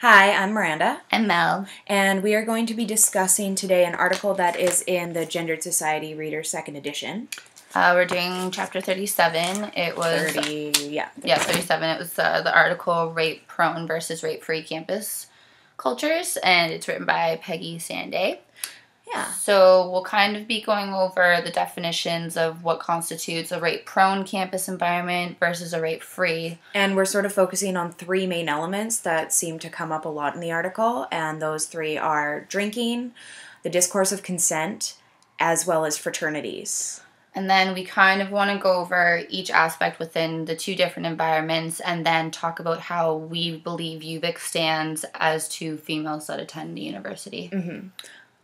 Hi, I'm Miranda. I'm Mel. And we are going to be discussing today an article that is in the Gendered Society Reader 2nd edition. We're doing chapter 37. It was 37. It was the article Rape Prone versus Rape Free Campus Cultures, and it's written by Peggy Sanday. Yeah. So we'll kind of be going over the definitions of what constitutes a rape-prone campus environment versus a rape-free. And we're sort of focusing on three main elements that seem to come up a lot in the article, and those three are drinking, the discourse of consent, as well as fraternities. And then we kind of want to go over each aspect within the two different environments and then talk about how we believe UVic stands as to females that attend the university. Mm-hmm.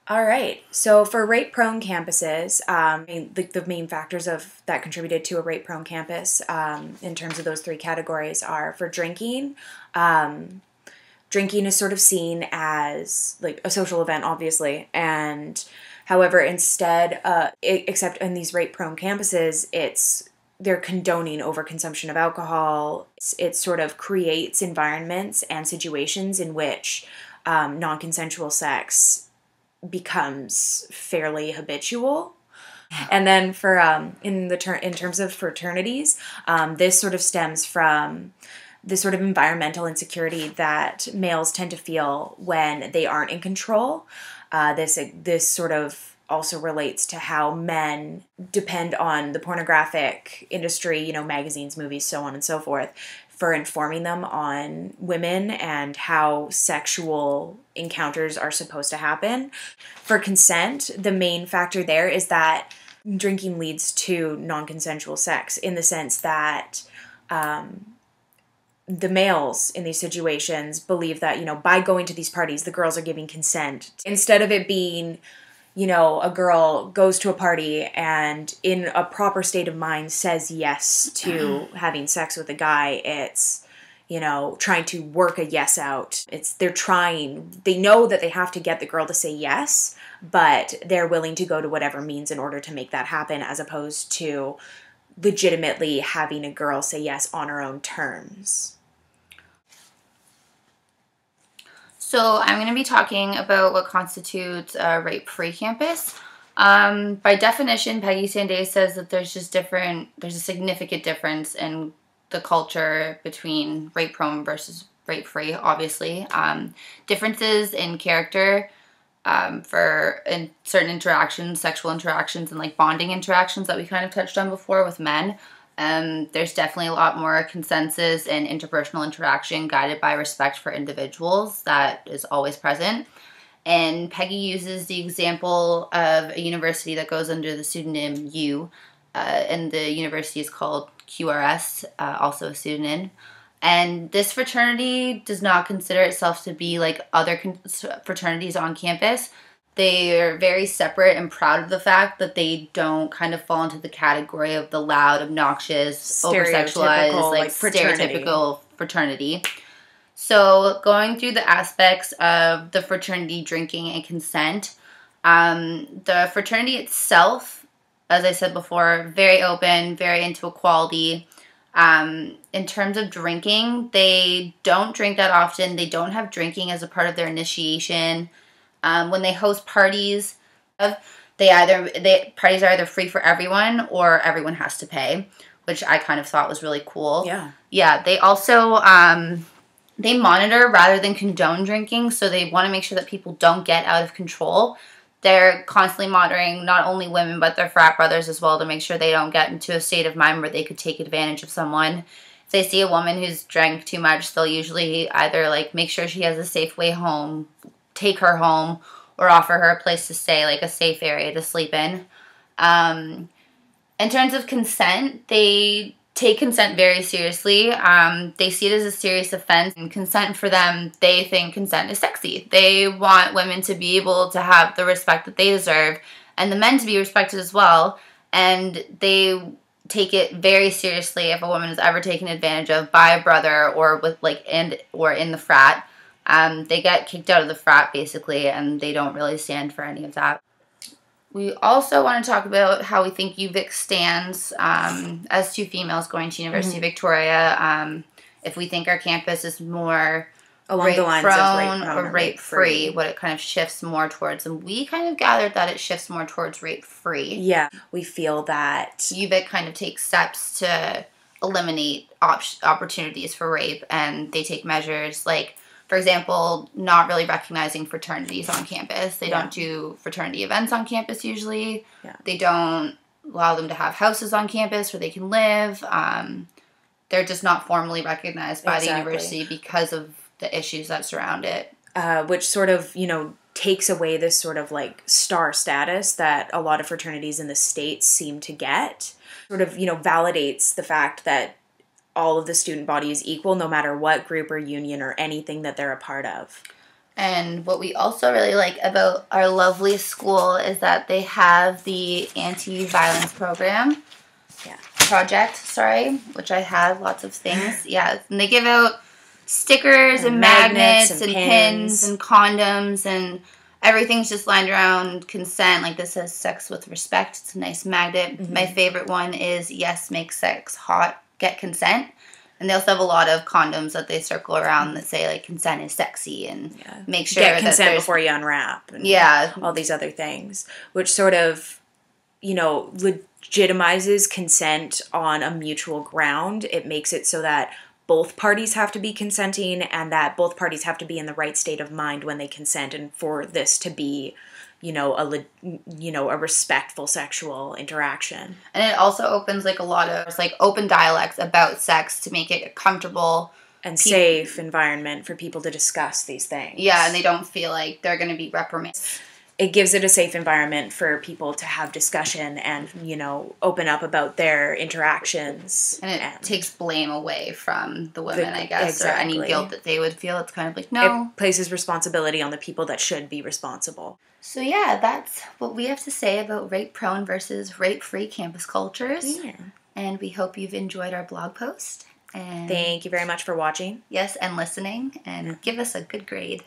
All right. So for rape-prone campuses, the main factors that contributed to a rape-prone campus in terms of those three categories are for drinking. Drinking is sort of seen as like a social event, obviously, and however, instead, except in these rape-prone campuses, they're condoning overconsumption of alcohol. It sort of creates environments and situations in which non-consensual sex becomes fairly habitual. And then for in terms of fraternities, this sort of stems from this sort of environmental insecurity that males tend to feel when they aren't in control. This sort of also relates to how men depend on the pornographic industry, magazines, movies, so on and so forth, for informing them on women and how sexual encounters are supposed to happen. For consent, the main factor there is that drinking leads to non-consensual sex in the sense that the males in these situations believe that, by going to these parties, the girls are giving consent. Instead of it being, a girl goes to a party and in a proper state of mind says yes to having sex with a guy, it's, trying to work a yes out. They know that they have to get the girl to say yes, but they're willing to go to whatever means in order to make that happen, as opposed to legitimately having a girl say yes on her own terms. So I'm going to be talking about what constitutes a rape-free campus. By definition, Peggy Sanday says that there's a significant difference in the culture between rape-prone versus rape-free, obviously. Differences in character in certain interactions, sexual interactions, and like bonding interactions that we kind of touched on before with men. There's definitely a lot more consensus and interpersonal interaction guided by respect for individuals that is always present. And Peggy uses the example of a university that goes under the pseudonym U, and the university is called QRS, also a pseudonym. And this fraternity does not consider itself to be like other fraternities on campus. They are very separate and proud of the fact that they don't kind of fall into the category of the loud, obnoxious, over-sexualized, stereotypical fraternity. So going through the aspects of the fraternity drinking and consent, the fraternity itself, as I said before, very open, very into equality. In terms of drinking, they don't drink that often. They don't have drinking as a part of their initiation. When they host parties, parties are either free for everyone or everyone has to pay, which I kind of thought was really cool. Yeah. Yeah. They also they monitor rather than condone drinking, so they want to make sure that people don't get out of control. They're constantly monitoring not only women but their frat brothers as well to make sure they don't get into a state of mind where they could take advantage of someone. If they see a woman who's drank too much, they'll usually either make sure she has a safe way home, take her home, or offer her a place to stay, like a safe area to sleep in. In terms of consent, they take consent very seriously. They see it as a serious offense, and consent for them, they think consent is sexy. They want women to be able to have the respect that they deserve, and the men to be respected as well, and they take it very seriously if a woman is ever taken advantage of by a brother or or in the frat. They get kicked out of the frat, basically, and they don't really stand for any of that. We also want to talk about how we think UVic stands as two females going to University of Victoria. If we think our campus is more along the lines of rape-prone rape prone or rape-free, what it kind of shifts more towards. And we kind of gathered that it shifts more towards rape-free. Yeah, we feel that UVic kind of takes steps to eliminate opportunities for rape, and they take measures like, for example, not really recognizing fraternities on campus. They don't do fraternity events on campus usually. Yeah. They don't allow them to have houses on campus where they can live. They're just not formally recognized by the university because of the issues that surround it. Which sort of, takes away this sort of like star status that a lot of fraternities in the States seem to get. Sort of, validates the fact that all of the student body is equal no matter what group or union or anything that they're a part of. And what we also really like about our lovely school is that they have the anti-violence project, which I have lots of things. Yeah, and they give out stickers and magnets and pins and condoms, and everything's just lined around consent. Like, this says sex with respect. It's a nice magnet. Mm-hmm. My favorite one is yes, make sex hot, get consent. And they also have a lot of condoms that they circle around that say, like, consent is sexy, and make sure get consent before you unwrap. And all these other things, which sort of, legitimizes consent on a mutual ground. It makes it so that both parties have to be consenting, and that both parties have to be in the right state of mind when they consent, and for this to be, a respectful sexual interaction. And it also opens like a lot of open dialects about sex to make it a comfortable and safe environment for people to discuss these things. Yeah, and they don't feel like they're going to be reprimanded. It gives it a safe environment for people to have discussion and, open up about their interactions. And it takes blame away from the women, I guess, or any guilt that they would feel. It's kind of like, no. It places responsibility on the people that should be responsible. So yeah, that's what we have to say about rape-prone versus rape-free campus cultures. Yeah. And we hope you've enjoyed our blog post. And thank you very much for watching. Yes, and listening. And give us a good grade.